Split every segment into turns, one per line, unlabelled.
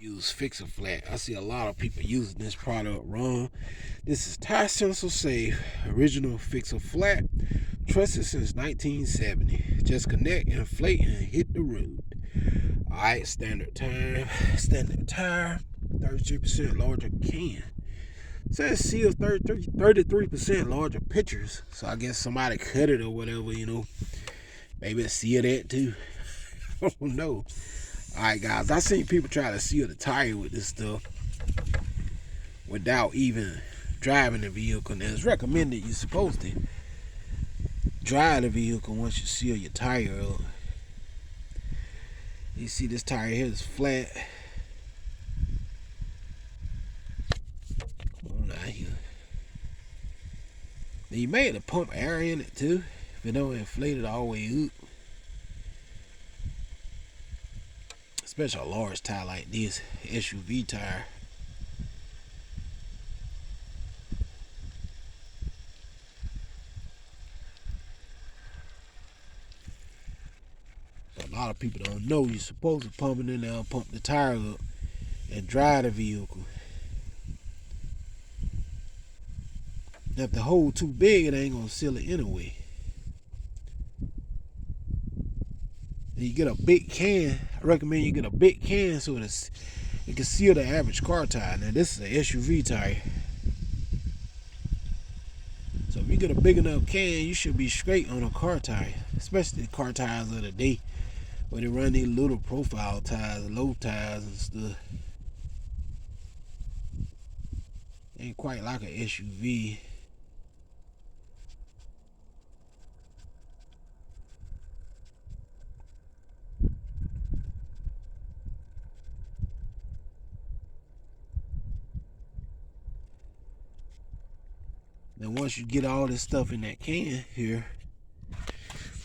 use Fix a Flat. I see a lot of people using this product wrong. This is Tire Sensor Safe, original Fix a Flat, trusted since 1970. Just connect, inflate, and hit the road. Alright, standard tire, 33% larger can. It says seal 33% larger pictures. So I guess somebody cut it or whatever, you know. Maybe it seal that too. I don't know. Alright guys, I seen people try to seal the tire with this stuff without even driving the vehicle. Now it's recommended you're supposed to drive the vehicle once you seal your tire up. You see this tire here is flat. Come on out here. Now you may have to pump air in it too if it don't inflate it all the way up. Especially a large tire like this, SUV tire. So a lot of people don't know you're supposed to pump it in there and pump the tire up and drive the vehicle. Now if the hole too big, it ain't gonna seal it anyway. You get a big can. I recommend you get a big can so it can seal the average car tire. Now this is an SUV tire, so if you get a big enough can, you should be straight on a car tire, especially the car tires of the day where they run these little profile tires, low tires and stuff. Ain't quite like an SUV. Then once you get all this stuff in that can here,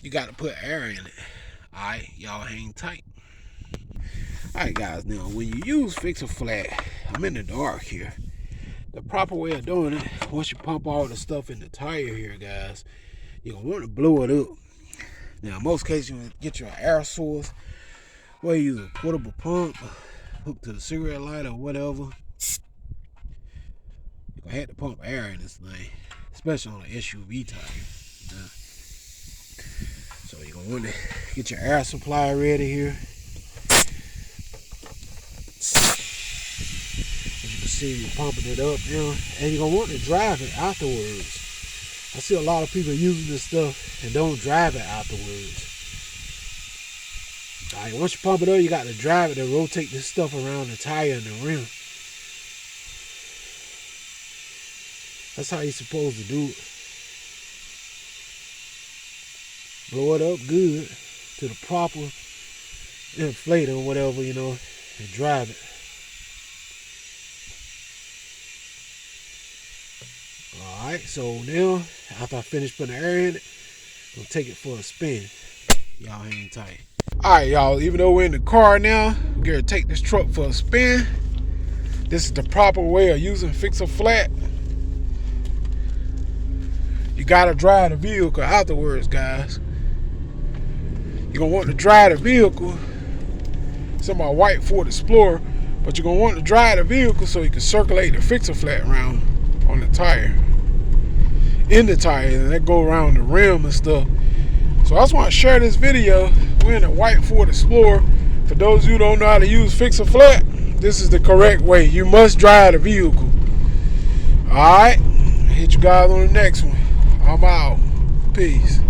you got to put air in it. Alright, y'all hang tight. Alright guys, now when you use Fix a Flat, I'm in the dark here. The proper way of doing it, once you pump all the stuff in the tire here, guys, you're going to want to blow it up. Now in most cases, you want to get your air source, where you use a portable pump, hooked to the cigarette lighter or whatever. You're going to have to pump air in this thing, especially on an SUV tire. So you're going to want to get your air supply ready here. As you can see, you're pumping it up now, and you're going to want to drive it afterwards. I see a lot of people using this stuff and don't drive it afterwards. Alright, once you pump it up, you got to drive it and rotate this stuff around the tire and the rim. That's how you're supposed to do it. Blow it up good to the proper inflator or whatever, you know, and drive it. Alright, so now, after I finish putting the air in it, I'm going to take it for a spin. Y'all hang tight. Alright, y'all, even though we're in the car now, we're going to take this truck for a spin. This is the proper way of using Fix a Flat. You got to drive the vehicle afterwards, guys. You're going to want to drive the vehicle. It's in my white Ford Explorer, but you're going to want to drive the vehicle so you can circulate the Fix a Flat around on the tire. In the tire, and that go around the rim and stuff. So I just want to share this video. We're in a white Ford Explorer. For those of you who don't know how to use Fix a Flat, this is the correct way. You must drive the vehicle. Alright, hit you guys on the next one. I'm out. Peace.